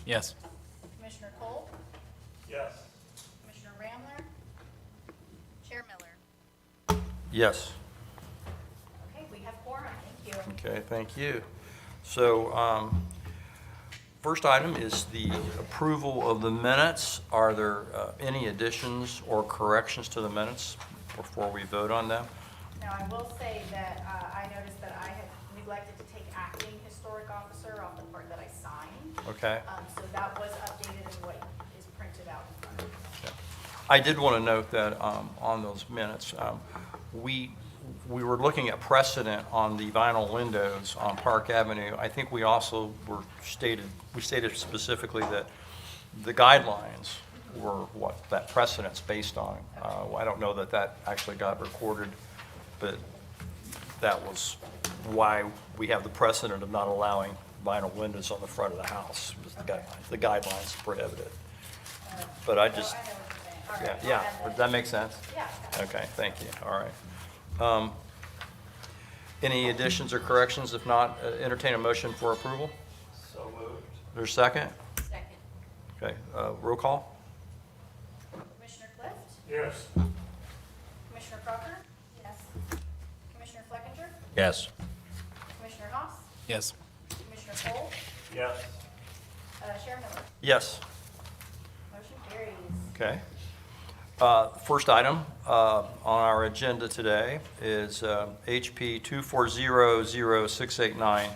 Yes. Commissioner Cole, Yes. Commissioner Ramler, Chair Miller. Yes. Okay, we have quorum, thank you. Okay, thank you. So, first item is the approval of the minutes. Are there any additions or corrections to the minutes before we vote on them? Now, I will say that I noticed that I had neglected to take acting historic officer off the part that I signed. Okay. So that was updated in what is printed out in front of you. Okay. I did want to note that on those minutes, we were looking at precedent on the vinyl windows on Park Avenue. I think we also stated specifically that the guidelines were what that precedent's based on. I don't know that that actually got recorded, but that was why we have the precedent of not allowing vinyl windows on the front of the house. The guidelines prohibit it. But I just, I know what you're saying. All right, yeah, I'll add does that. that make sense? Yeah. Okay, thank you, all right. Any additions or corrections? If not, entertain a motion for approval. So moved. There's a second? Second. Okay, roll call? Commissioner Clift, Yes. Commissioner Crocker? Yes. Commissioner Fleckinger? Yes. Commissioner Haas? Yes. Commissioner Cole? Yes. Chair Miller? Yes. Motion carries. Okay. First item on our agenda today is HP 2400689,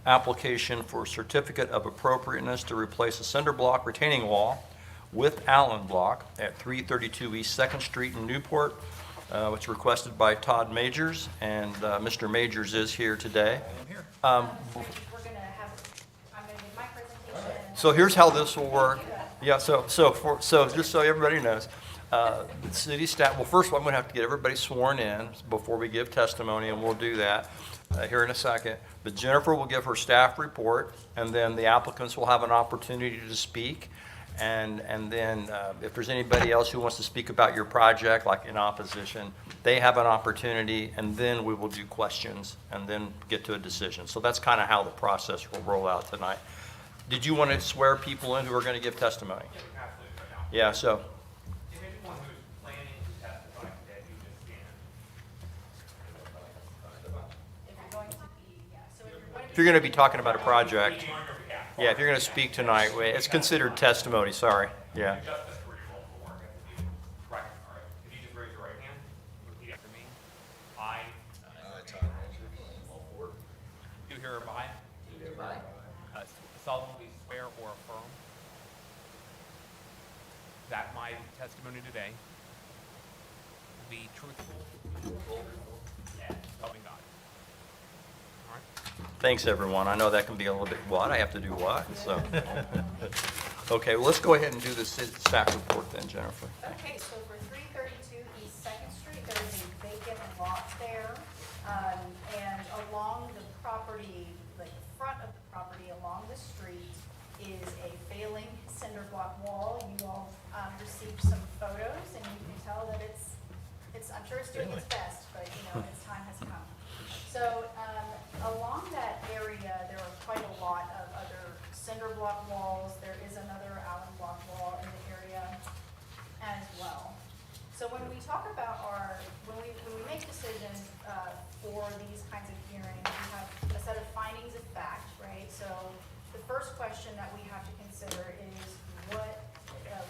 application for certificate of appropriateness to replace a cinder block retaining wall with Allen block at 332 East 2nd Street in Newport, which requested by Todd Majors, and Mr. Majors is here today. We're going to have, I'm going to give my presentation. So here's how this will work. Yeah, so just so everybody knows, the city staff, well, first of all, I'm going to have to get everybody sworn in before we give testimony, and we'll do that here in a second. But Jennifer will give her staff report, and then the applicants will have an opportunity to speak. And then if there's anybody else who wants to speak about your project, like in opposition, they have an opportunity, and then we will do questions and then get to a decision. So that's kind of how the process will roll out tonight. Did you want to swear people in who are going to give testimony? Absolutely. Yeah, so, If anyone who's planning to testify today, you just stand. If you're going to be, yeah, so if you're going to if you're going to be talking about a project, On your behalf. yeah, if you're going to speak tonight, it's considered testimony, sorry, yeah. Justice for your local work. Right, all right. If you just raise your right hand, repeat after me. I. Do hereby. Solemnly swear or affirm that my testimony today will be truthful and helping God. All right. Thanks, everyone. I know that can be a little bit, what, I have to do what, so. Okay, well, let's go ahead and do the staff report then, Jennifer. Okay, so for 332 East 2nd Street, there is a vacant lot there. And along the property, like the front of the property along the street is a failing cinder block wall. You all received some photos, and you can tell that it's I'm sure it's doing its best, but its time has come. So along that area, there are quite a lot of other cinder block walls. There is another Allen block wall in the area as well. So when we talk about when we make decisions for these kinds of hearings, we have a set of findings of fact, right? So the first question that we have to consider is what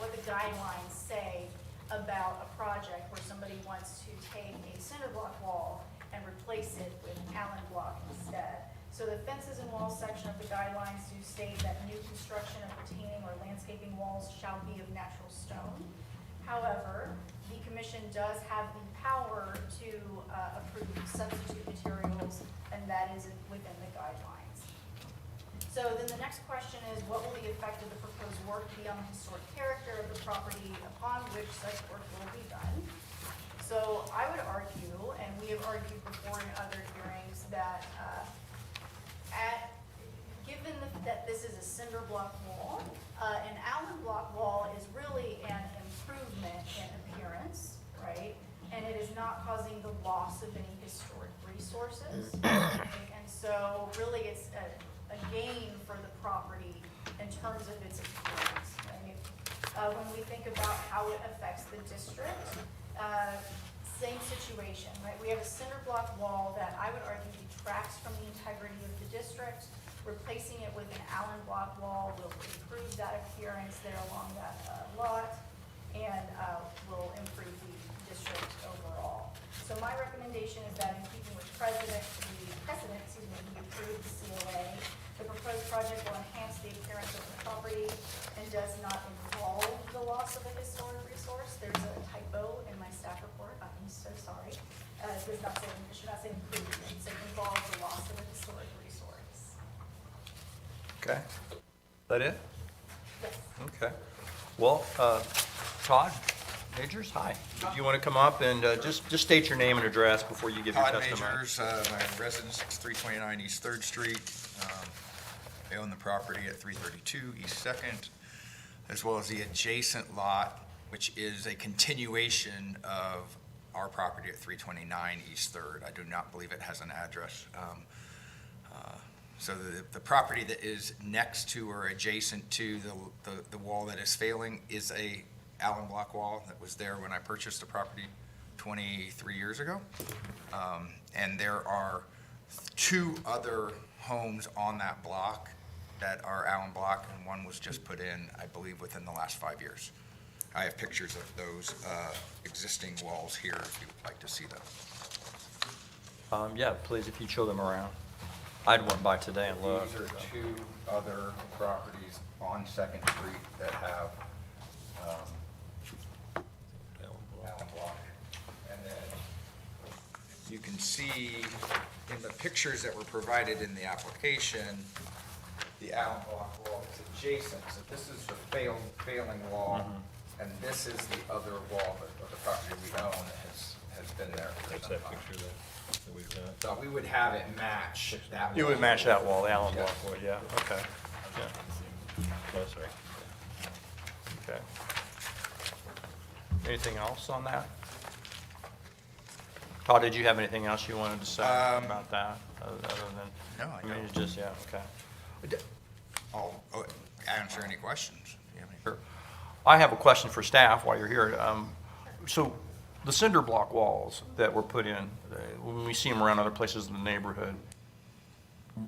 the guidelines say about a project where somebody wants to take a cinder block wall and replace it with Allen block instead. So the fences and walls section of the guidelines do state that new construction of retaining or landscaping walls shall be of natural stone. However, the commission does have the power to approve substitute materials, and that is within the guidelines. So then the next question is, what will the effect of the proposed work be on the historic character of the property upon which such work will be done? So I would argue, and we have argued before in other hearings, that given that this is a cinder block wall, an Allen block wall is really an improvement in appearance, right? And it is not causing the loss of any historic resources. And so really it's a gain for the property in terms of its When we think about how it affects the district, same situation, right? We have a cinder block wall that I would argue detracts from the integrity of the district. Replacing it with an Allen block wall will improve that appearance there along that lot and will improve the district overall. So my recommendation is that in keeping with precedent, we approve the COA. The proposed project will enhance the appearance of the property and does not involve the loss of a historic resource. There's a typo in my staff report. I'm so sorry. It does not say, it should not say improve, it should say involve the loss of a historic resource. Okay. Is that it? Yes. Okay. Well, Todd Majors, hi. Do you want to come up and just state your name and address before you give your Todd testimony? Majors, my residence is 329 East 3rd Street. I own the property at 332 East 2nd, as well as the adjacent lot, which is a continuation of our property at 329 East 3rd. I do not believe it has an address. So the property that is next to or adjacent to the wall that is failing is a Allen block wall that was there when I purchased the property 23 years ago. And there are 2 other homes on that block that are Allen block, and one was just put in, I believe, within the last 5 years. I have pictures of those existing walls here if you would like to see them. Yeah, please, if you'd show them around. I'd went by today and looked. These are 2 other properties on 2nd Street that have Allen block. And then you can see in the pictures that were provided in the application, the Allen block wall is adjacent. So this is the failing wall, and this is the other wall of the property we own that has been there for some time. that we've got. So we would have it match that wall. You would match that wall, the Allen Yeah. block wall, yeah, okay. Yeah, Oh, sorry. okay. Anything else on that? Todd, did you have anything else you wanted to say about that, other than? No, I mean, don't. it's just, yeah, okay. I'll answer any questions. Do you have any? Sure. I have a question for staff while you're here. So the cinder block walls that were put in, when we see them around other places in the neighborhood,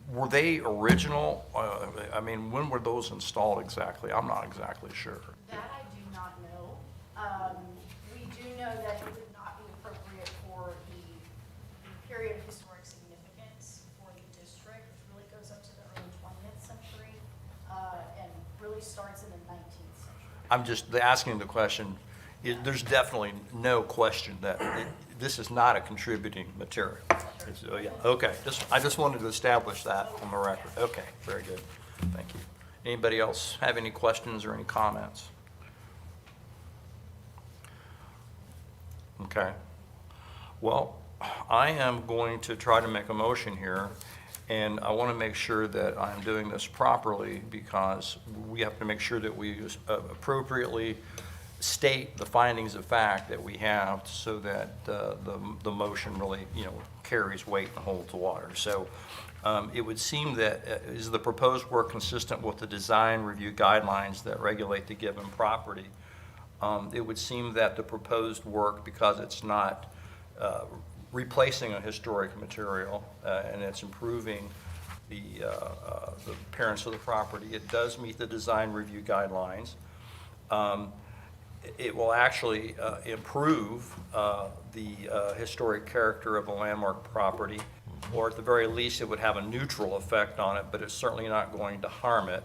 were they original? I mean, when were those installed exactly? I'm not exactly sure. That I do not know. We do know that it would not be appropriate for the period of historic significance for the district, which really goes up to the early 20th century, and really starts in the 19th century. I'm just asking the question. There's definitely no question that this is not a contributing material. Oh, yeah, okay. I just wanted to establish that on the record. Okay, very good. Thank you. Anybody else have any questions or any comments? Okay. Well, I am going to try to make a motion here, and I want to make sure that I'm doing this properly because we have to make sure that we appropriately state the findings of fact that we have so that the motion really, carries weight and holds water. So it would seem that is the proposed work consistent with the design review guidelines that regulate the given property. It would seem that the proposed work, because it's not replacing a historic material and it's improving the appearance of the property, it does meet the design review guidelines. It will actually improve the historic character of a landmark property, or at the very least, it would have a neutral effect on it, but it's certainly not going to harm it.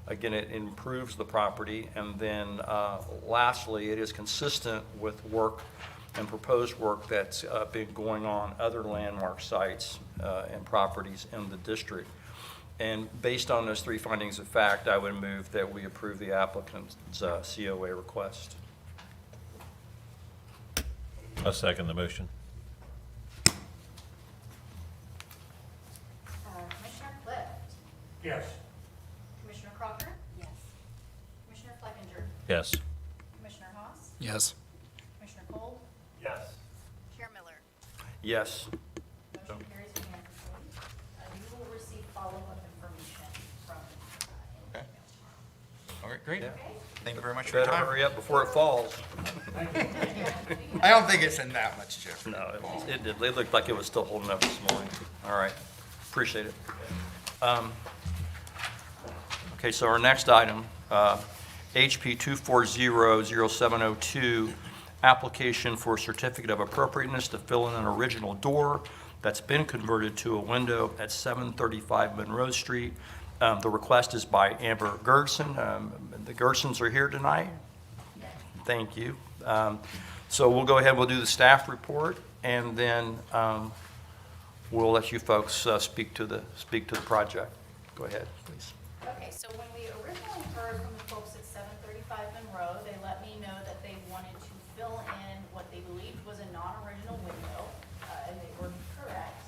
Again, it improves the property, and then lastly, it is consistent with work and proposed work that's been going on other landmark sites and properties in the district. And based on those 3 findings of fact, I would move that we approve the applicant's COA request. I'll second the motion. Commissioner Clift, Yes. Commissioner Crocker? Yes. Commissioner Flickinger, Yes. Commissioner Haas, Yes. Commissioner Cole, Yes. Chair Miller. Yes. Motion carries unanimously. You will receive follow-up information from Okay. All right. right, great. Yeah. Okay? Thank you very much for your Better time. hurry up before it falls. I don't think it's in that much, Jeff. No, it did. It looked like it was still holding up this morning. All right, appreciate it. Okay, so our next item, HP 2400702, application for certificate of appropriateness to fill in an original door that's been converted to a window at 735 Monroe Street. The request is by Amber Gerson. The Gersons are here tonight. Thank you. So we'll go ahead, we'll do the staff report, and then we'll let you folks speak to the project. Go ahead, please. Okay, so when we originally heard from the folks at 735 Monroe, they let me know that they wanted to fill in what they believed was a non-original window, and they were correct.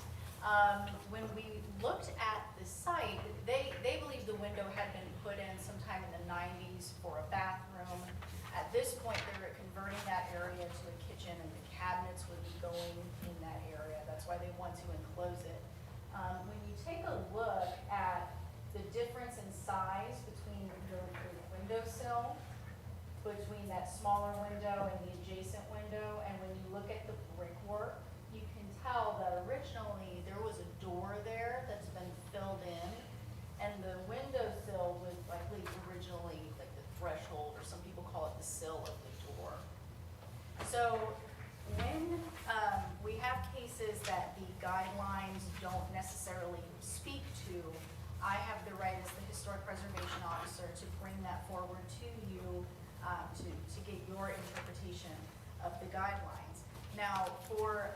When we looked at the site, they believed the window had been put in sometime in the 90s for a bathroom. At this point, they were converting that area to a kitchen, and the cabinets would be going in that area. That's why they want to enclose it. When you take a look at the difference in size between the windowsill, between that smaller window and the adjacent window, and when you look at the brickwork, you can tell that originally there was a door there that's been filled in, and the windowsill was likely originally like the threshold, or some people call it the sill of the door. So when we have cases that the guidelines don't necessarily speak to, I have the right as the historic preservation officer to bring that forward to you to get your interpretation of the guidelines. Now, for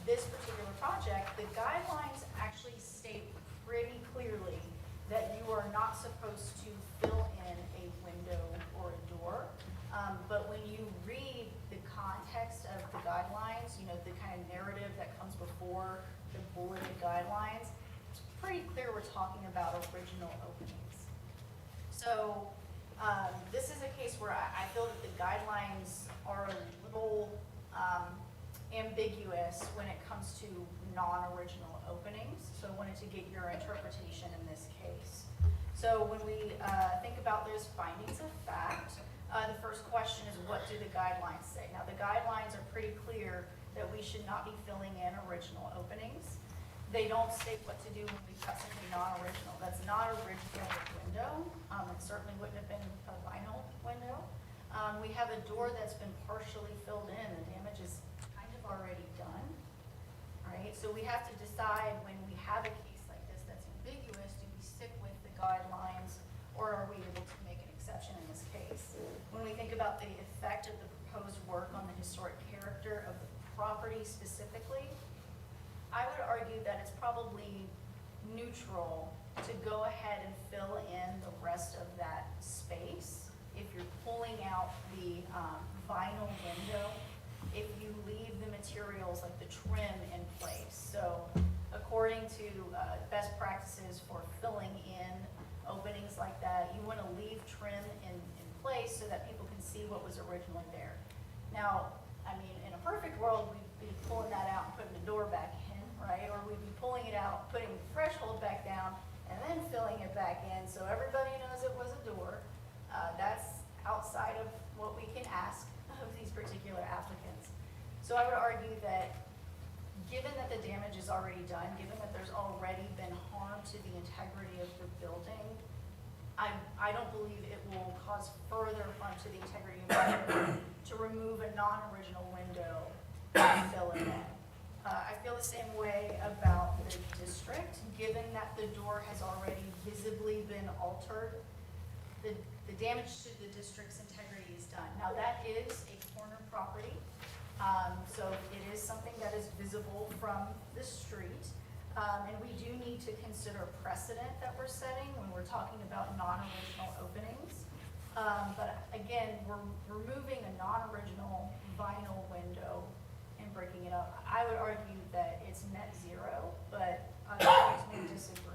this particular project, the guidelines actually state pretty clearly that you are not supposed to fill in a window or a door. But when you read the context of the guidelines, you know, the kind of narrative that comes before the bulleted guidelines, it's pretty clear we're talking about original openings. So this is a case where I feel that the guidelines are a little ambiguous when it comes to non-original openings. So I wanted to get your interpretation in this case. So when we think about those findings of fact, the first question is, what do the guidelines say? Now, the guidelines are pretty clear that we should not be filling in original openings. They don't state what to do when we've got something non-original. That's not original window. It certainly wouldn't have been a vinyl window. We have a door that's been partially filled in. The damage is kind of already done, right? So we have to decide when we have a case like this that's ambiguous, do we stick with the guidelines, or are we able to make an exception in this case? When we think about the effect of the proposed work on the historic character of the property specifically, I would argue that it's probably neutral to go ahead and fill in the rest of that space. If you're pulling out the vinyl window, if you leave the materials like the trim in place. So according to best practices for filling in openings like that, you want to leave trim in place so that people can see what was originally there. Now, I mean, in a perfect world, we'd be pulling that out and putting the door back in, right? Or we'd be pulling it out, putting the threshold back down, and then filling it back in so everybody knows it was a door. That's outside of what we can ask of these particular applicants. So I would argue that given that the damage is already done, given that there's already been harm to the integrity of the building, I don't believe it will cause further harm to the integrity of the building to remove a non-original window and fill it in. I feel the same way about the district, given that the door has already visibly been altered. The damage to the district's integrity is done. Now, that is a corner property, so it is something that is visible from the street. And we do need to consider precedent that we're setting when we're talking about non-original openings. But again, we're removing a non-original vinyl window and breaking it up. I would argue that it's net zero, but others may disagree.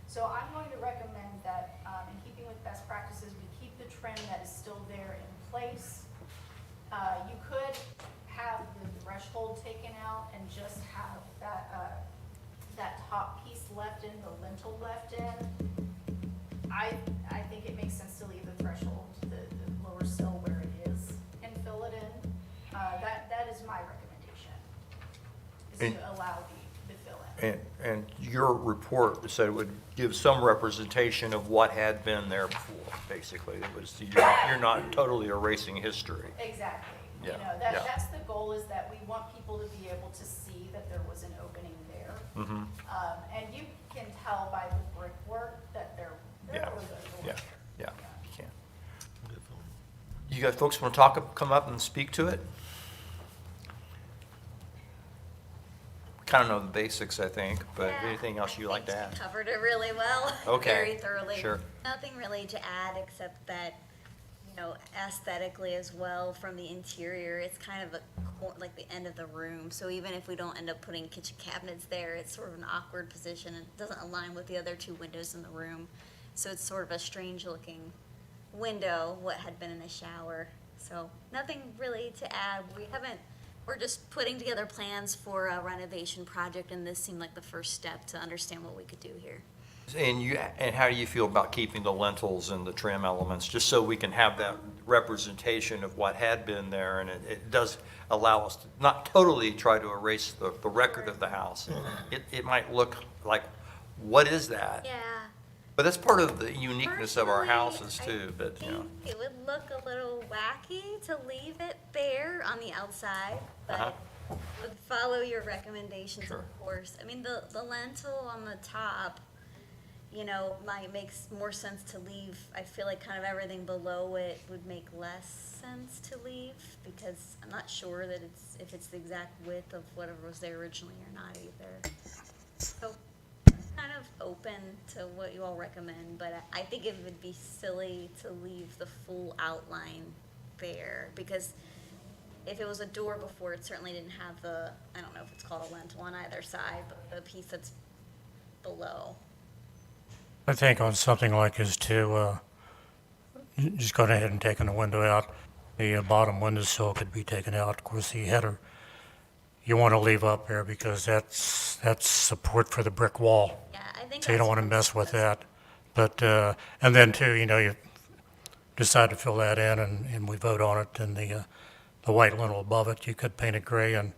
So I'm going to recommend that in keeping with best practices, we keep the trim that is still there in place. You could have the threshold taken out and just have that top piece left in, the lintel left in. I think it makes sense to leave the threshold to And- allow the fill-in. And your report said it would give some representation of what had been there before, basically. It was, you're not totally erasing history. Exactly. You Yeah, know, yeah. that's the goal, is that we want people to be able to see that there was an opening there. Mm-hmm. And you can tell by the brickwork that there Yeah, was a door yeah, there. yeah, you can. You guys folks want to come up and speak to it? Kind of know the basics, I think, but Yeah, anything else you'd like to I add? think you covered it really well. Okay, Very thoroughly. sure. Nothing really to add except that, you know, aesthetically as well, from the interior, it's kind of like the end of the room. So even if we don't end up putting kitchen cabinets there, it's sort of an awkward position. It doesn't align with the other two windows in the room. So it's sort of a strange looking window, what had been in the shower. So nothing really to add. We're just putting together plans for a renovation project, and this seemed like the first step to understand what we could do here. And how do you feel about keeping the lintels and the trim elements, just so we can have that representation of what had been there? And it does allow us to not totally try to erase the record of the house. It might look like, what is that? Yeah. But that's part of the uniqueness of our Personally, houses I too, but, you know. think it would look a little wacky to leave it there on the outside, Uh-huh. but would follow your recommendations, Sure. of course. I mean, the lentil on the top, you know, might makes more sense to leave. I feel like kind of everything below it would make less sense to leave, because I'm not sure that if it's the exact width of whatever was there originally or not either. So, kind of open to what you all recommend, but I think it would be silly to leave the full outline there, because if it was a door before, it certainly didn't have the, I don't know if it's called a lentil on either side, but the piece that's below. I think on something like this too, just going ahead and taking the window out. The bottom windowsill could be taken out. Of course, the header you want to leave up there because that's support for the brick wall. Yeah, I think So you don't that's want to what mess with this- that. But, and then too, you know, you decide to fill that in and we vote on it, and the white lintel above it, you could paint it gray and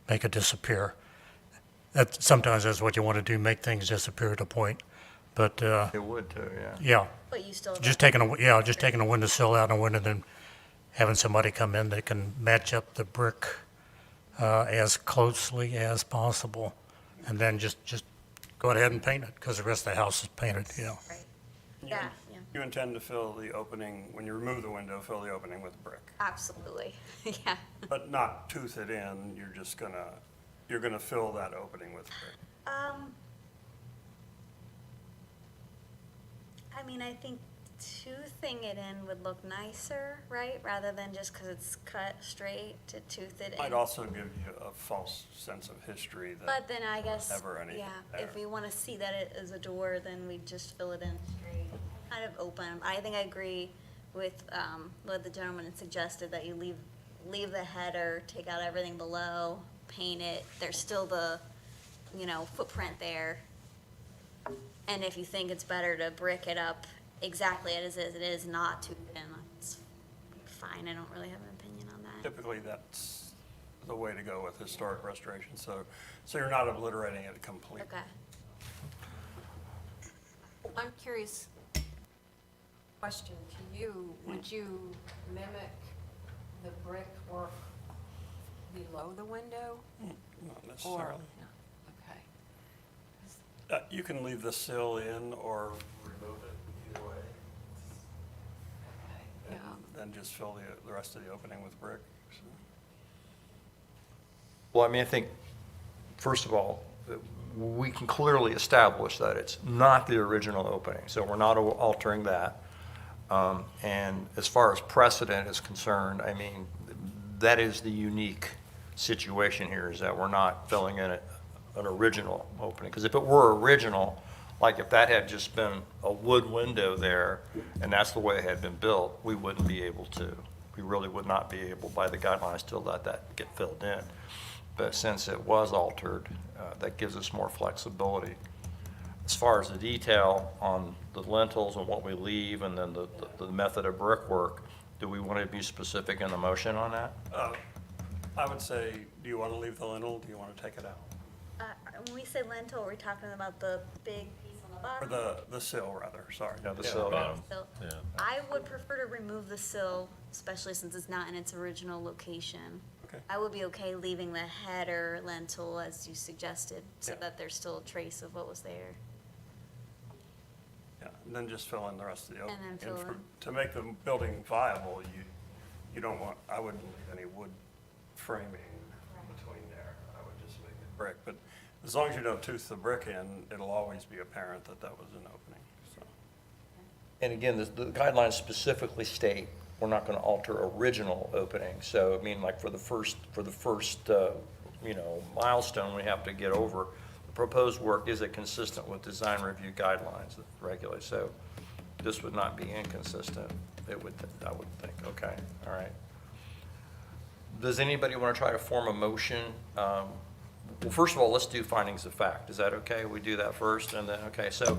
make it disappear. Sometimes that's what you want to do, make things disappear at a point. But, It would too, yeah. yeah, But you still. just taking a windowsill out and a window, then having somebody come in that can match up the brick as closely as possible. And then just go ahead and paint it, because the rest of the house is painted, you know. Right. You- Yeah, yeah, You intend to fill the opening, when you remove the window, fill the opening with brick, absolutely, yeah. but not tooth it in, you're gonna fill that opening with brick. I mean, I think toothing it in would look nicer, right? Rather than just because it's cut straight to tooth it in. Might also give you a false sense of history that. But then I guess, Never anything yeah, there. if we want to see that it is a door, then we just fill it in straight, kind of open. I think I agree with what the gentleman had suggested, that you leave the header, take out everything below, paint it. There's still the, you know, footprint there. And if you think it's better to brick it up exactly as it is, not to, then that's fine. I don't really have an opinion on that. Typically, that's the way to go with historic restoration, so you're not obliterating it completely. Okay. I'm curious, question to you, would you mimic the brickwork below the window? Not Or, necessarily. okay. You can leave the sill in or remove it either way, Yeah. and then just fill the rest of the opening with brick. So. Well, I mean, I think, first of all, we can clearly establish that it's not the original opening, so we're not altering that. And as far as precedent is concerned, I mean, that is the unique situation here, is that we're not filling in an original opening. Because if it were original, like if that had just been a wood window there, and that's the way it had been built, we wouldn't be able to. We really would not be able, by the guidelines, to let that get filled in. But since it was altered, that gives us more flexibility. As far as the detail on the lintels and what we leave, and then the method of brickwork, do we want to be specific in the motion on that? I would say, do you want to leave the lintel, do you want to take it out? when we say lintel, we're talking about the big piece on the Or bottom? the sill, rather, sorry. Yeah, the sill. Bottom. Sill. Yeah. I would prefer to remove the sill, especially since it's not in its original location. Okay. I would be okay leaving the header lintel as you suggested, so Yeah. that there's still a trace of what was there. Yeah, and then just fill in the rest of the And opening. then fill in. To make the building viable, you don't want, I wouldn't leave any wood framing between there. I would just make it brick, but as long as you don't tooth the brick in, it'll always be apparent that that was an opening, so. And again, the guidelines specifically state we're not going to alter original opening. So, I mean, like for the first, milestone we have to get over, the proposed work, is it consistent with design review guidelines that regulate? So this would not be inconsistent, I would think. Okay, all right. Does anybody want to try to form a motion? Well, first of all, let's do findings of fact. Is that okay? We do that first, and then, okay, so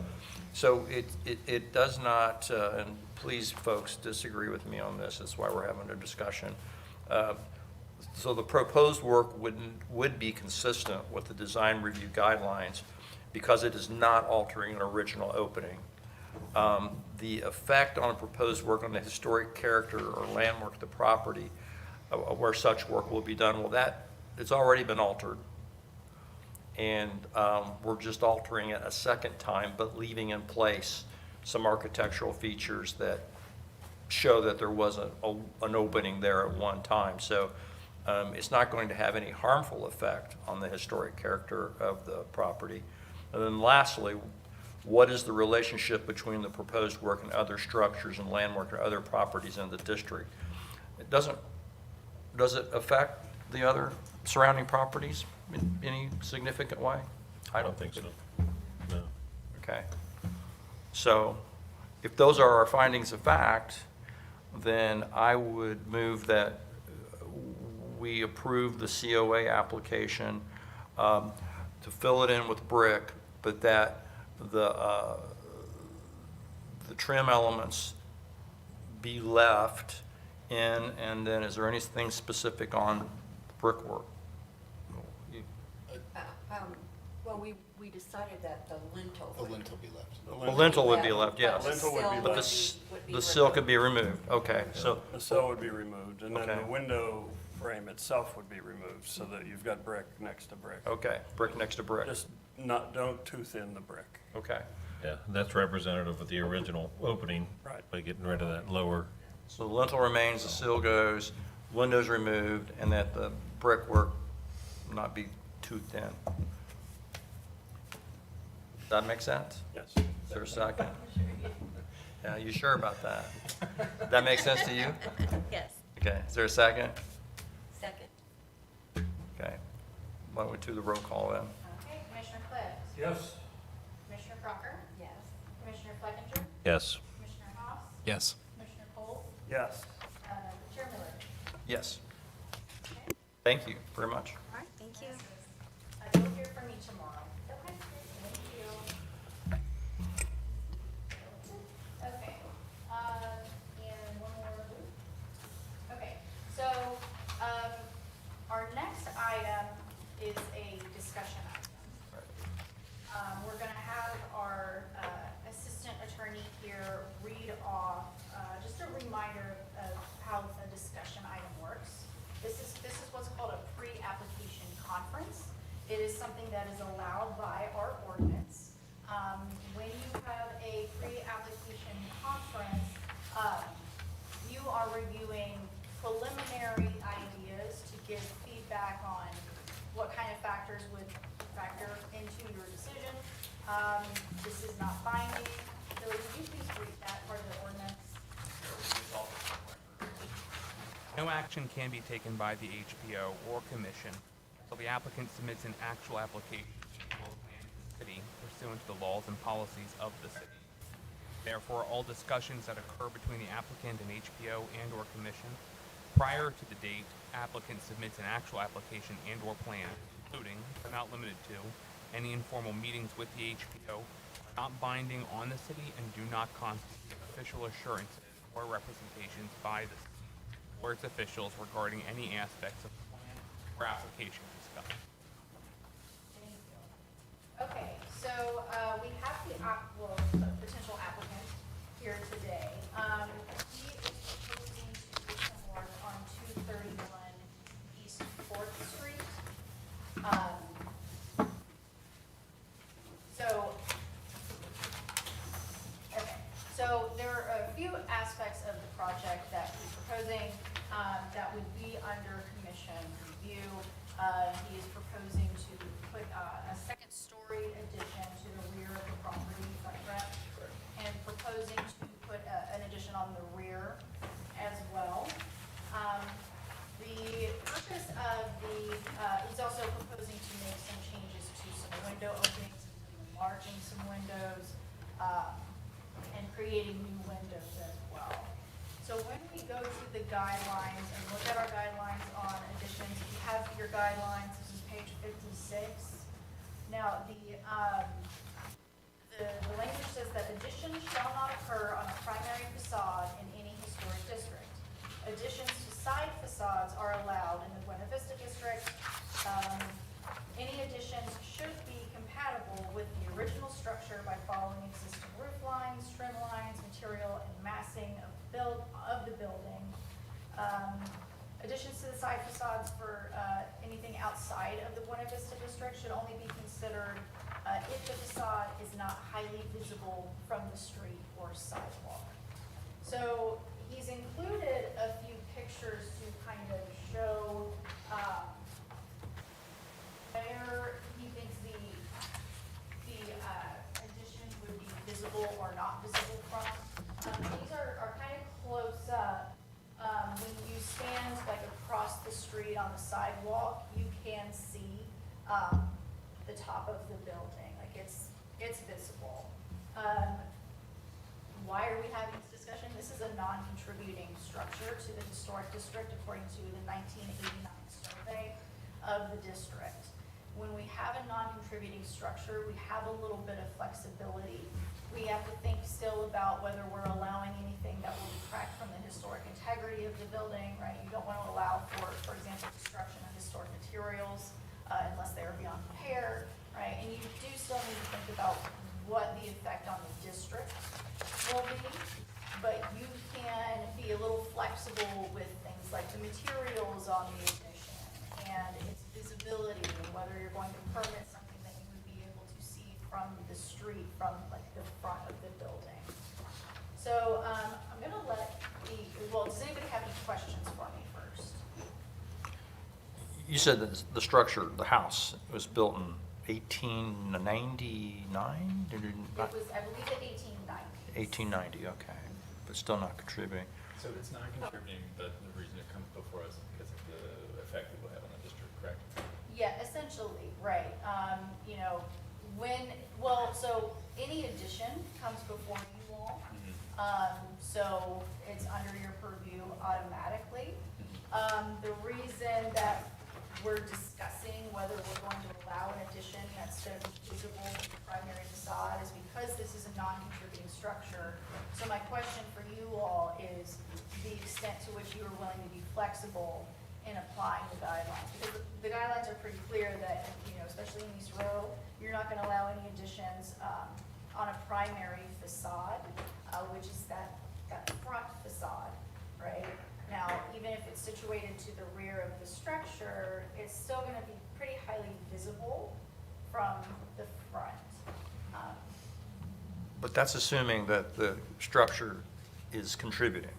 it does not, and please, folks, disagree with me on this, that's why we're having a discussion. So the proposed work would be consistent with the design review guidelines because it is not altering an original opening. The effect on proposed work on the historic character or landmark of the property where such work will be done, well, it's already been altered. And we're just altering it a second time, but leaving in place some architectural features that show that there was an opening there at one time. So it's not going to have any harmful effect on the historic character of the property. And then lastly, what is the relationship between the proposed work and other structures and landmark or other properties in the district? Does it affect the other surrounding properties in any significant way? I don't think so. No. Okay. So if those are our findings of fact, then I would move that we approve the COA application to fill it in with brick, but that the trim elements be left in, and then is there anything specific on brickwork? Well, we decided that the lintel. The lintel be left. The lintel would be left, yes. Lintel would be But left. the sill could be removed, okay, so, The sill would be removed, and then Okay. the window frame itself would be removed, so that you've got brick next to brick. okay, brick next to brick, Just don't tooth in the brick. okay. Yeah, and that's representative of the original opening. Right. By getting rid of that lower, So the lintel remains, the sill goes, windows removed, and that the brickwork not be too thin. Does that make sense? Yes. Is there a second? Yeah, you sure about that? That makes sense to you? Yes. Okay, is there a second? Second. Okay. Why don't we do the roll call then? Okay, Commissioner Clift, Yes. Commissioner Crocker, Yes. Commissioner Flickinger, yes. Commissioner Haas, Yes. Commissioner Cole, Yes. Chair Miller. Yes. Thank you very much. All right, thank you. You'll hear from me tomorrow. Okay. Thank you. Okay, and one more. Okay, so, our next item is a discussion item. We're gonna have our, assistant attorney here read off, just a reminder of how a discussion item works. This is what's called a pre-application conference. It is something that is allowed by our ordinance. When you have a pre-application conference, you are reviewing preliminary ideas to give feedback on what kind of factors would factor into your decision. This is not binding. So would you please read that part of the ordinance? No action can be taken by the HPO or commission until the applicant submits an actual application to the city pursuant to the laws and policies of the city. Therefore, all discussions that occur between the applicant and HPO and/or commission prior to the date applicant submits an actual application and/or plan, including, but not limited to, any informal meetings with the HPO, are not binding on the city and do not constitute official assurances or representations by the city or its officials regarding any aspects of the plan or application discussed. Thank you. Okay, so we have the potential applicant here today. He is proposing to do some work on 231 East 4th Street. So, okay, so there are a few aspects of the project that he's proposing that would be under commission review. He is proposing to put a second-story addition to the rear of the property, front rep, and proposing to put an addition on the rear as well. The purpose of he's also proposing to make some changes to some window openings, enlarging some windows, and creating new windows as well. So when we go to the guidelines and look at our guidelines on additions, if you have your guidelines, this is page 56. Now, the language says that additions shall not occur on a primary facade in any historic district. Additions to side facades are allowed in the Buena Vista district. Any additions should be compatible with the original structure by following existing roof lines, trim lines, material, and massing of the building. Additions to the side facades for anything outside of the Buena Vista district should only be considered if the facade is not highly visible from the street or sidewalk. So he's included a few pictures to kind of show where he thinks the addition would be visible or not visible from. These are kind of close up. When you stand like across the street on the sidewalk, you can see the top of the building. Like it's visible. Why are we having this discussion? This is a non-contributing structure to the historic district according to the 1989 survey of the district. When we have a non-contributing structure, we have a little bit of flexibility. We have to think still about whether we're allowing anything that will detract from the historic integrity of the building, right? You don't want to allow for example, destruction of historic materials unless they are beyond repair, right? And you do still need to think about what the effect on the district will be, but you can be a little flexible with things like the materials on the addition and its visibility, and whether you're going to permit something that you would be able to see from the street, from like the front of the building. So I'm going to does anybody have any questions for me first? You said that the structure, the house, was built in 1899? It was, I believe, in 1890. 1890, okay, but still not contributing. So it's not contributing, but the reason it comes before us is because of the effect it will have on the district, correct? Yeah, essentially, right. So any addition comes before you all. So it's under your purview automatically. The reason that we're discussing whether we're going to allow an addition that's going to be visible from the primary facade is because this is a non-contributing structure. So my question for you all is the extent to which you are willing to be flexible in applying the guidelines. Because the guidelines are pretty clear that, especially in East Row, you're not going to allow any additions on a primary facade, which is that front facade, right? Now, even if it's situated to the rear of the structure, it's still going to be pretty highly visible from the front. But that's assuming that the structure is contributing,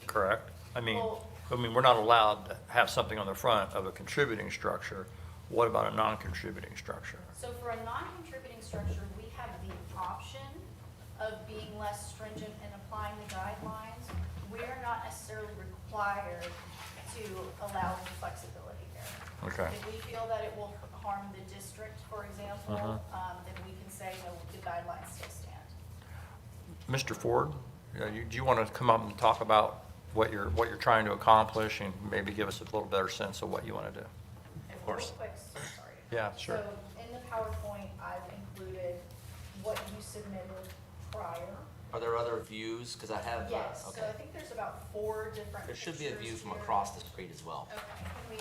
correct? I mean, we're not allowed to have something on the front of a contributing structure. What about a non-contributing structure? So for a non-contributing structure, we have the option of being less stringent in applying the guidelines. We're not necessarily required to allow any flexibility there. Okay. If we feel that it will harm the district, for example, then we can say, no, the guidelines still stand. Mr. Ford, do you want to come up and talk about what you're trying to accomplish and maybe give us a little better sense of what you want to do? Of course. Real quick, sorry. Yeah, sure. So in the PowerPoint, I've included what you submitted prior. Are there other views? Because I have, Yes, so okay. I think there's about 4 different There should be a view pictures from here. across the street as well. Okay, can we,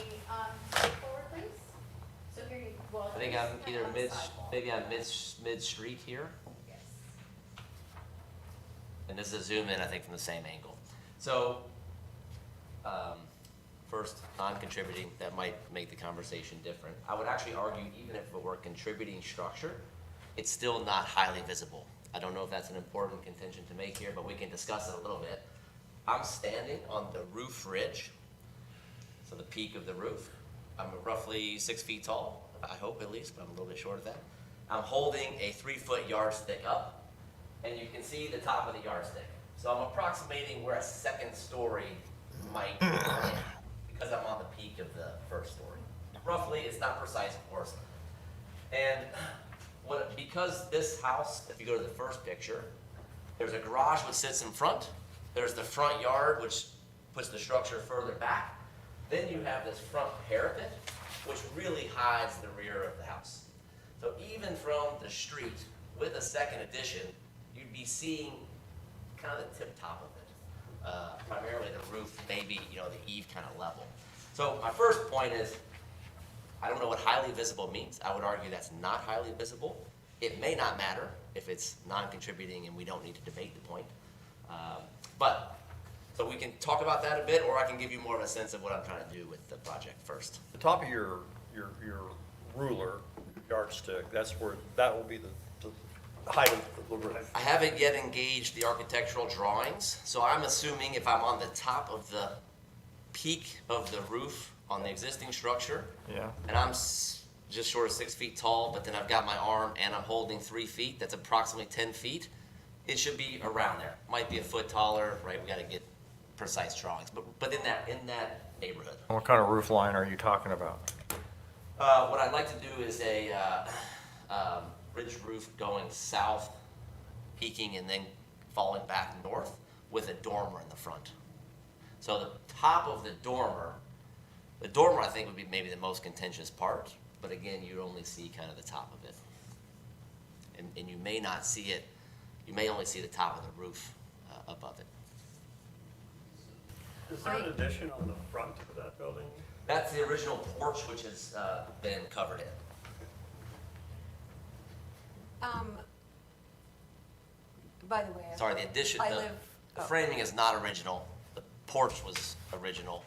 take forward, please? So here you, well. I think here's I'm kind either of the mid, sidewalk. maybe I'm mid-street here. Yes. And this is a zoom in, I think, from the same angle. So, first, non-contributing, that might make the conversation different. I would actually argue, even if it were a contributing structure, it's still not highly visible. I don't know if that's an important contention to make here, but we can discuss it a little bit. I'm standing on the roof ridge, so the peak of the roof. I'm roughly 6 feet tall, I hope at least, but I'm a little bit short of that. I'm holding a 3-foot yardstick up, and you can see the top of the yardstick. So I'm approximating where a second story might be, because I'm on the peak of the first story. Roughly, it's not precise, of course. And because this house, if you go to the first picture, there's a garage which sits in front, there's the front yard which puts the structure further back, then you have this front parapet which really hides the rear of the house. So even from the street, with a second addition, you'd be seeing kind of the tip top of it. Primarily the roof, maybe, the eave kind of level. So my first point is, I don't know what highly visible means. I would argue that's not highly visible. It may not matter if it's non-contributing and we don't need to debate the point. So we can talk about that a bit, or I can give you more of a sense of what I'm trying to do with the project first. The top of your ruler, yardstick, that's where, that will be the height of the roof. I haven't yet engaged the architectural drawings, so I'm assuming if I'm on the top of the peak of the roof on the existing structure, Yeah. and I'm just short of 6 feet tall, but then I've got my arm and I'm holding 3 feet, that's approximately 10 feet, it should be around there. Might be a foot taller, right? We gotta get precise drawings, but in that neighborhood. What kind of roof line are you talking about? What I'd like to do is a ridge roof going south, peaking and then falling back north with a dormer in the front. So the top of the dormer I think would be maybe the most contentious part, but again, you only see kind of the top of it. And you may not see it, you may only see the top of the roof above it. Is there an addition on the front of that building? That's the original porch, which has been covered in. By the way. Sorry, the addition, I the live. the framing is not original. The porch was original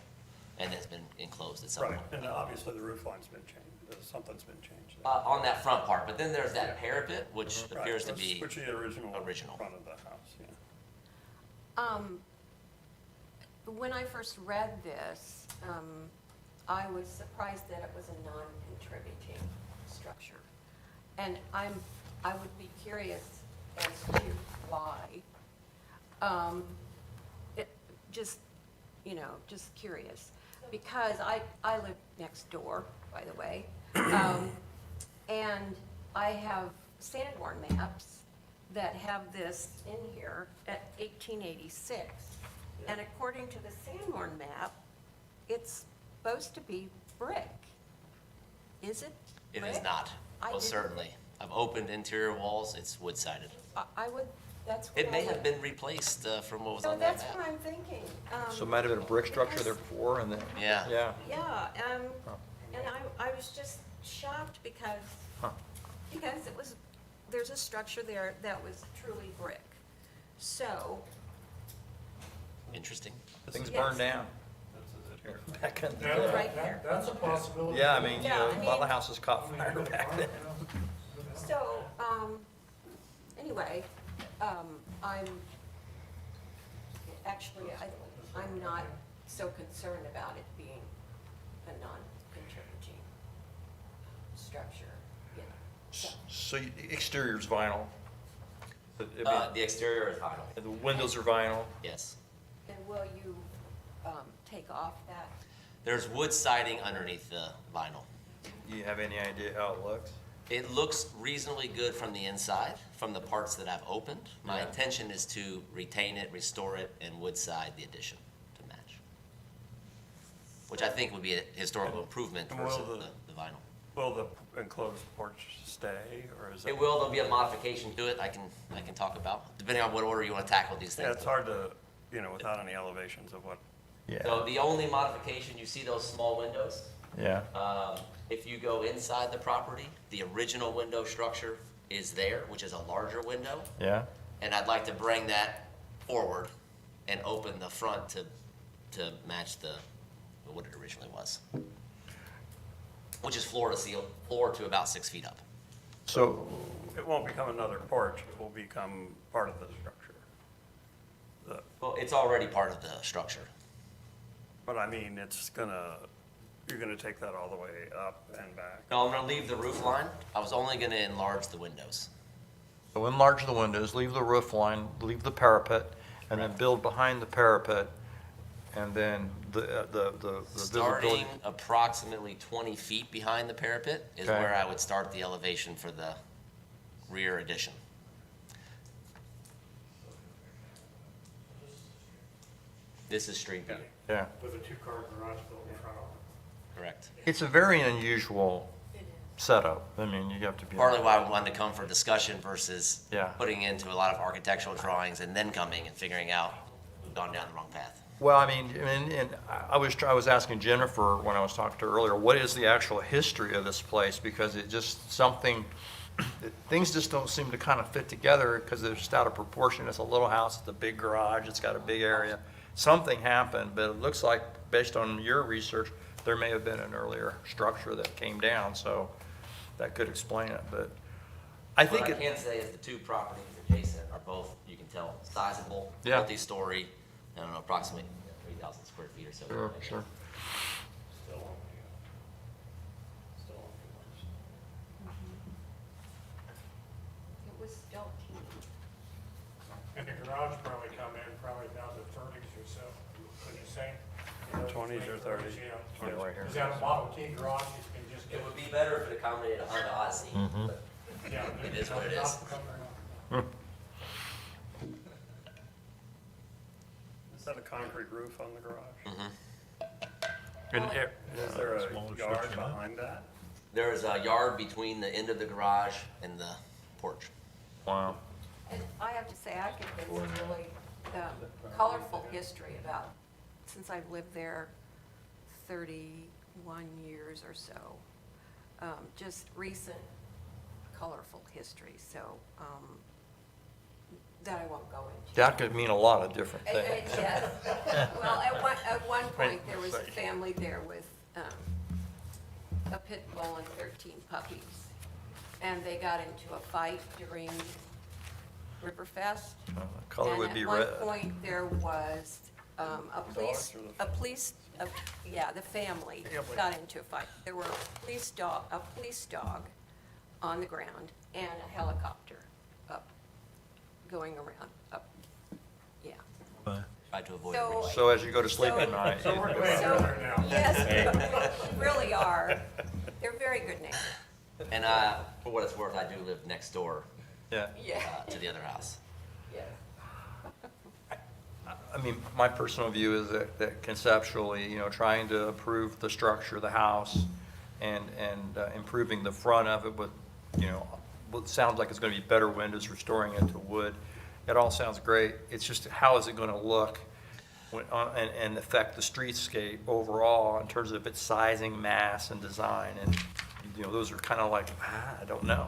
and has been enclosed at some Right, point. and obviously the roof line's been changed, something's been changed. there. On that front part, but then there's that parapet, which Right, appears to which- be, Which is the original original. front of the house, yeah. When I first read this, I was surprised that it was a non-contributing structure. And I would be curious as to why. Just curious, because I live next door, by the way. And I have Sanborn maps that have this in here at 1886. And according to the Sanborn map, it's supposed to be brick. Is it it brick? is not, I most didn't- certainly. I've opened interior walls, it's wood-sided. I would, that's what It may I have would- been replaced from what was So on that that's what map. I'm thinking. So it might have been a brick structure because- there before and then, Yeah. yeah. Yeah, Oh. and I was just shocked because, Huh. it was, there's a structure there that was truly brick. So, Interesting. Things Yes. burned down. Back in the day. right here. That's a possibility. Yeah, I mean, Yeah, I a lot of mean- houses caught fire back then. So, anyway, I'm not so concerned about it being a non-contributing structure, so. So exterior's vinyl. The exterior is vinyl, And the windows are vinyl. yes. And will you, take off that? There's wood siding underneath the vinyl. Do you have any idea how it looks? It looks reasonably good from the inside, from the parts that I've opened. My Yeah. intention is to retain it, restore it, and wood side the addition to match. Which I think would be a historical improvement And will versus the- the vinyl. Will the enclosed porch stay, or is it? It will, there'll be a modification to it I can talk about, depending on what order you want to tackle these things. Yeah, it's hard to, without any elevations of what Yeah. So the only modification, you see those small windows? Yeah, If you go inside the property, the original window structure is there, which is a larger window. yeah. And I'd like to bring that forward and open the front to match what it originally was. Which is floor to about 6 feet up. So, It won't become another porch, it will become part of the structure. Well, it's already part of the structure. But I mean, you're gonna take that all the way up and back. No, I'm gonna leave the roof line. I was only gonna enlarge the windows. so enlarge the windows, leave the roof line, leave the parapet, and then build behind the parapet, and then the visibility. Starting approximately 20 feet behind the parapet is Okay. where I would start the elevation for the rear addition. This is street view, Yeah. With a two-car garage built in front of it. correct. It's a very unusual setup. I mean, you have to be. Partly why we wanted to come for discussion versus Yeah. putting into a lot of architectural drawings and then coming and figuring out we've gone down the wrong path. Well, I mean, and I was asking Jennifer when I was talking to her earlier, what is the actual history of this place? Because it just, things just don't seem to kind of fit together because they're just out of proportion. It's a little house, it's a big garage, it's got a big area. Something happened, but it looks like, based on your research, there may have been an earlier structure that came down, so that could explain it, but I think What I it, can say is the two properties adjacent are both, you can tell, sizable, Yeah. multi-story, I don't know, approximately 3,000 square feet or so. sure. It was still teeny. And the garage probably come in probably about the 30s or so, would you say? 20s or 30s. Yeah, right here. Is that a Model T garage, you can just It get? would be better if it accommodated a Honda Odyssey, but Yeah, it is what it is. Is that a concrete roof on the garage? And Is there a Smaller yard structure, huh? behind that? There is a yard between the end of the garage and the porch. Wow. And I have to say, I think it's a really colorful history about, since I've lived there 31 years or so. Just recent colorful history, so, that I won't go into. That could mean a lot of different things. Yes. Well, at one point, there was a family there with a pit bull and 13 puppies. And they got into a fight during Riverfest. Color would be red. And at one point, there was a police, yeah, the family got into a fight. There were a police dog on the ground and a helicopter up, going around, up, yeah. Try to avoid So- it. So as you go to sleep at night. So we're glad you're there now. Yes, they really are. They're very good neighbors. And for what it's worth, I do live next door Yeah. Yeah. to the other house. Yeah. I mean, my personal view is that conceptually, trying to improve the structure of the house and improving the front of it with, what sounds like it's going to be better windows, restoring it to wood. It all sounds great. It's just how is it going to look and affect the streetscape overall in terms of its sizing, mass, and design. And, those are kind of like, I don't know.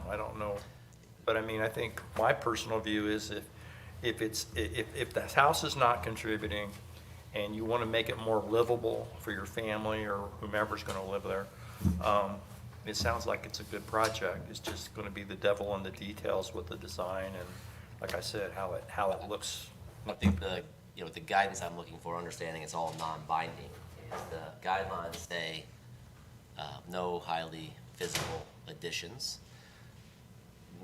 But I mean, I think my personal view is if the house is not contributing and you want to make it more livable for your family or whomever's going to live there, it sounds like it's a good project. It's just going to be the devil in the details with the design and, like I said, how it looks. I think the guidance I'm looking for, understanding it's all non-binding, is the guidelines say no highly visible additions.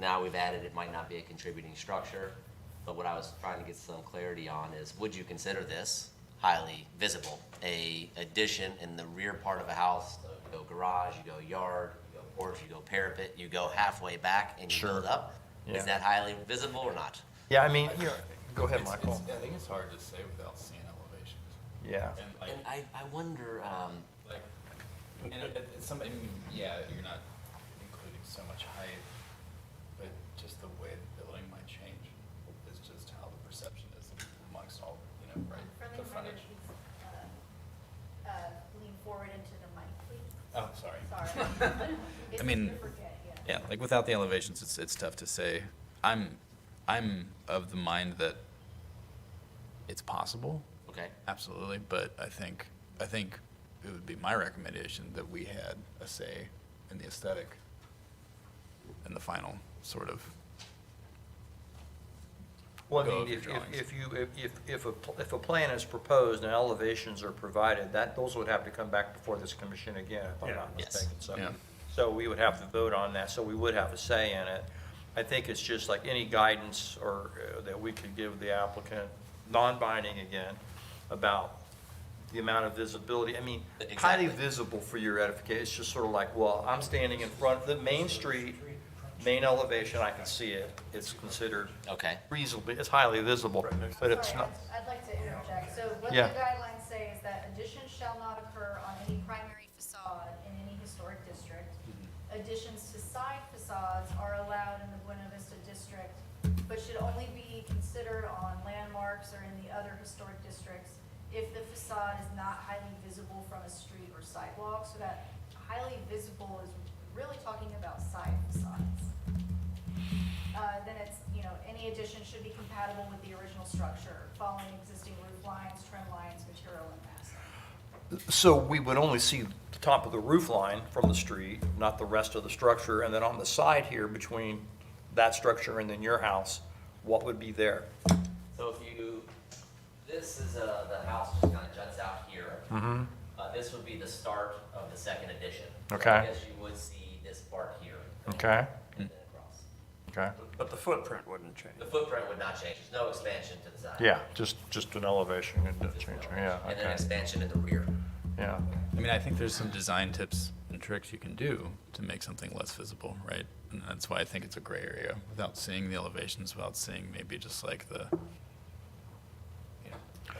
Now we've added it might not be a contributing structure, but what I was trying to get some clarity on is, would you consider this highly visible? A addition in the rear part of a house, so you go garage, you go yard, you go porch, you go parapet, you go halfway back and you Sure. build up? Yeah. Is that highly visible or not? Yeah, I mean, go ahead, Michael. I think it's hard to say without seeing elevations. Yeah. And like, And I wonder, like, and somebody, yeah, you're not including so much height, but just the way the building might change is just how the perception is amongst all, right, the frontage. It's I mean, easy to forget, yeah. yeah, like without the elevations, it's tough to say. I'm of the mind that it's possible, Okay, absolutely, but I think it would be my recommendation that we had a say in the aesthetic and the final sort of. Well, I Go mean, of your if drawings. you, if a plan is proposed and elevations are provided, those would have to come back before this commission again, if I'm Yeah. not Yes. mistaken. So- Yeah. So we would have to vote on that, so we would have a say in it. I think it's just like any guidance or that we could give the applicant, non-binding again, about the amount of visibility. I mean, highly Exactly. visible for your edification. It's just sort of like, well, I'm standing in front of the main street, main elevation, I can see it. It's considered okay. reasonably, it's highly visible, but it's Sorry, not. I'd like to interject. So what the Yeah. guidelines say is that additions shall not occur on any primary facade in any historic district. Additions to side facades are allowed in the Buena Vista district, but should only be considered on landmarks or in the other historic districts if the facade is not highly visible from a street or sidewalk. So that highly visible is really talking about side facades. Then it's, any addition should be compatible with the original structure, following existing roof lines, trim lines, material and massing. So we would only see the top of the roof line from the street, not the rest of the structure, and then on the side here between that structure and then your house, what would be there? So this is, the house just kind of juts out here. Mm-hmm. This would be the start of the second addition. So Okay. I guess you would see this part here. Okay, And then across. okay. But the footprint wouldn't change. The footprint would not change, there's no expansion to the side. Yeah, just an elevation and a change, yeah, And then okay, expansion in the rear. yeah. I mean, I think there's some design tips and tricks you can do to make something less visible, right? And that's why I think it's a gray area, without seeing the elevations, without seeing maybe just like a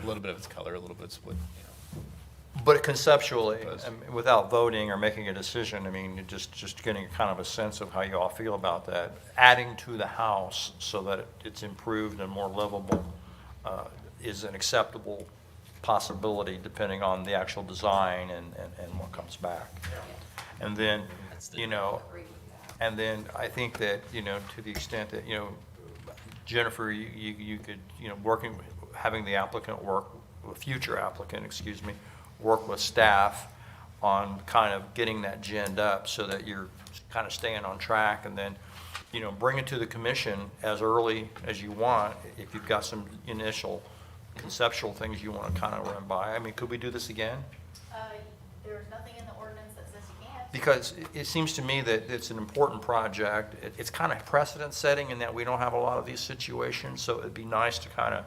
little bit of its color, a little bit of split, But conceptually, Does. without voting or making a decision, I mean, just getting kind of a sense of how you all feel about that, adding to the house so that it's improved and more livable is an acceptable possibility depending on the actual design and what comes back. And then, Agree with that. and then I think that, to the extent that, Jennifer, you could, having the applicant work, future applicant, excuse me, work with staff on kind of getting that ginned up so that you're kind of staying on track, and then, bring it to the commission as early as you want, if you've got some initial conceptual things you want to kind of run by. I mean, could we do this again? There's nothing in the ordinance that says you can't. Because it seems to me that it's an important project. It's kind of precedent setting in that we don't have a lot of these situations, so it'd be nice to kind of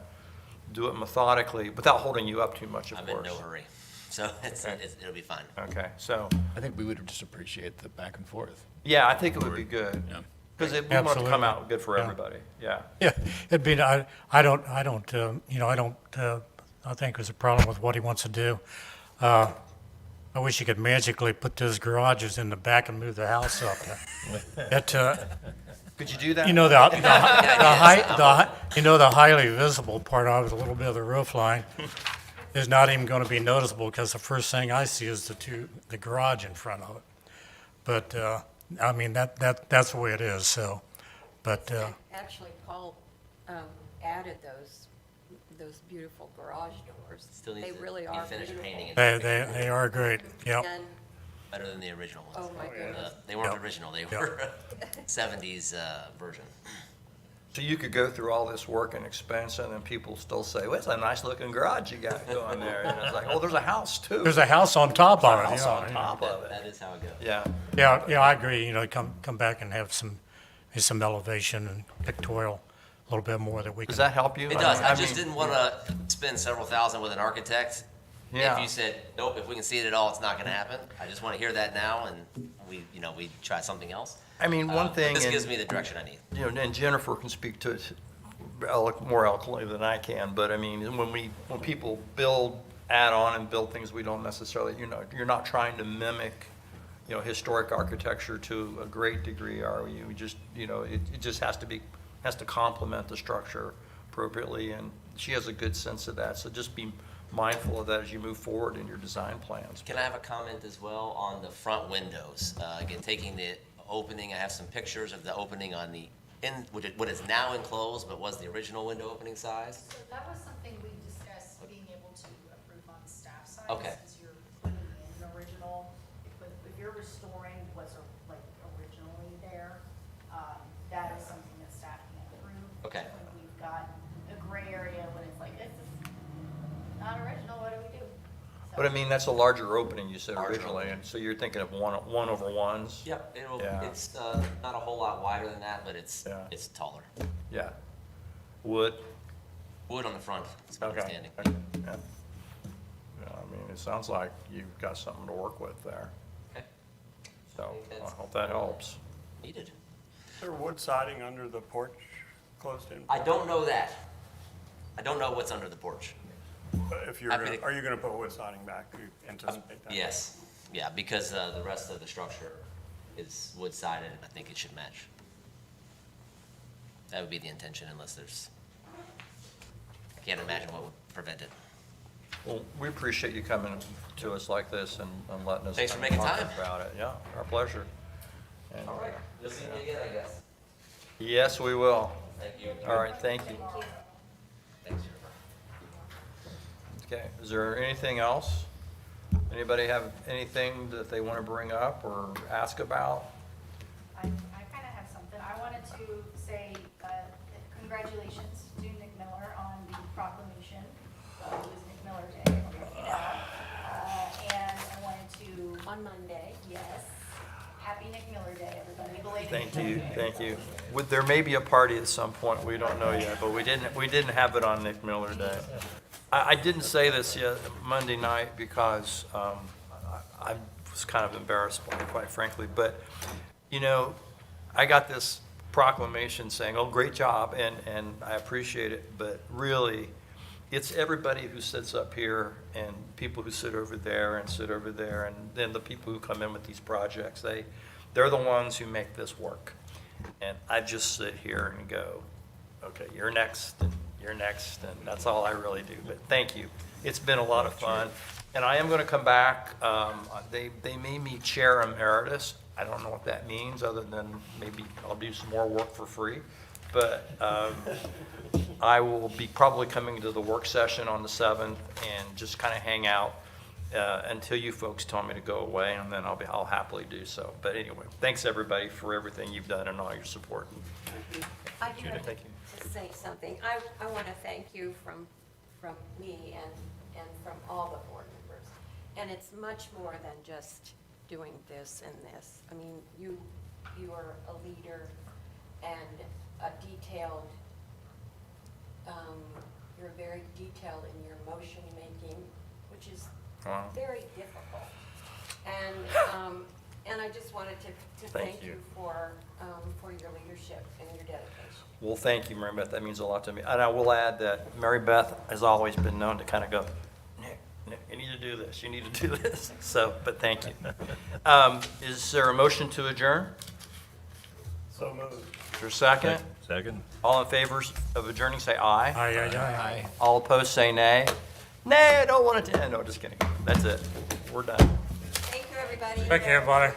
do it methodically without holding you up too much, of I'm course. in no hurry, so it'll be fine. Okay, so, I think we would just appreciate the back and forth. yeah, I think it would be good. Yeah. Because we want it to come Absolutely. out good for Yeah. everybody, yeah. Yeah, it'd be, I think there's a problem with what he wants to do. I wish he could magically put those garages in the back and move the house up. Could you do that? The highly visible part of it, a little bit of the roof line, is not even going to be noticeable because the first thing I see is the garage in front of it. But, I mean, that's the way it is, so, but, Actually, Paul added those beautiful garage doors. Still They needs to really be are finished beautiful. painting it. they are great, yep. And, Better than the original ones. oh my goodness. They weren't Yep. original, they Yep. were 70s version. So you could go through all this work and expense, and then people still say, well, it's a nice looking garage you got going there. And it's like, oh, there's a house too. There's a house on top There's of a it, house yeah. on top of it. That is how it goes. Yeah. Yeah, I agree, come back and have some elevation and pictorial, a little bit more that we can. Does that help you? It does, I mean, just didn't want to spend several thousand with an architect. Yeah. If you said, nope, if we can see it at all, it's not gonna happen. I just want to hear that now, and we try something else. I mean, one thing. This and- gives me the direction I need. And Jennifer can speak to it more eloquently than I can, but I mean, when people add on and build things we don't necessarily, you're not trying to mimic, historic architecture to a great degree, are you? Just, it just has to complement the structure appropriately, and she has a good sense of that, so just be mindful of that as you move forward in your design plans. Can I have a comment as well on the front windows? Again, taking the opening, I have some pictures of the opening on the, what is now enclosed, but was the original window opening size? So that was something we discussed being able to approve on the staff side. Okay. Since you're putting in an original, if you're restoring what's like originally there, that is something that staff can approve. Okay. When we've got a gray area, when it's like, this is not original, what do we do? So- But I mean, that's a larger opening you said Larger originally, opening. and so you're thinking of one over ones? Yep, Yeah. it's not a whole lot wider than that, but it's Yeah. taller. Yeah. Wood? Wood on the front, it's my Okay. understanding. Okay. Yeah. Yeah, I mean, it sounds like you've got something to work with there, Okay, so think I that's- hope that helps. needed. Is there wood siding under the porch, closed-in? I don't know that. I don't know what's under the porch. If you're, Happy to- are you gonna put wood siding back? Do you anticipate that? Yes, yeah, because the rest of the structure is wood sided, and I think it should match. That would be the intention unless there's, I can't imagine what would prevent it. Well, we appreciate you coming to us like this and letting us. Thanks for kind of making talk time. About it, yeah, our pleasure. And, All right, you'll see me again, I guess. Yes, we will. Thank you. All right, thank you. Thanks. Okay, is there anything else? Anybody have anything that they want to bring up or ask about? I kind of have something. I wanted to say congratulations to Nick Miller on the proclamation. It was Nick Miller Day. And I wanted to, On Monday. yes, happy Nick Miller Day, everybody. Belated Thank Nick you, Miller Day. thank you. There may be a party at some point, we don't know yet, but we didn't have it on Nick Miller Day. I didn't say this yet Monday night because I was kind of embarrassed by it, quite frankly, but, you know, I got this proclamation saying, oh, great job, and I appreciate it, but really, it's everybody who sits up here and people who sit over there and sit over there, and then the people who come in with these projects, they're the ones who make this work. And I just sit here and go, okay, you're next, and you're next, and that's all I really do. But thank you. It's been a lot of fun. And I am going to come back. They made me chair emeritus. I don't know what that means, other than maybe I'll do some more work for free. But I will be probably coming to the work session on the 7th and just kind of hang out until you folks tell me to go away, and then I'll happily do so. But anyway, thanks everybody for everything you've done and all your support. I do have Thank you. to say something. I want to thank you from me and from all the board members. And it's much more than just doing this and this. I mean, you are a leader and a detailed, you're very detailed in your motion making, which is Wow. very difficult. And I just wanted to Thank thank you. you for your leadership and your dedication. Well, thank you, Mary Beth. That means a lot to me. And I will add that Mary Beth has always been known to kind of go, Nick, you need to do this. You need to do this. So, but thank you. Is there a motion to adjourn? So moved. Is there a second? Second? All in favor of adjourning, say aye. Aye. All opposed, say nay. Nay, I don't want it to end. No, just kidding. That's it. We're done. Thank you, everybody. Thank you, everybody.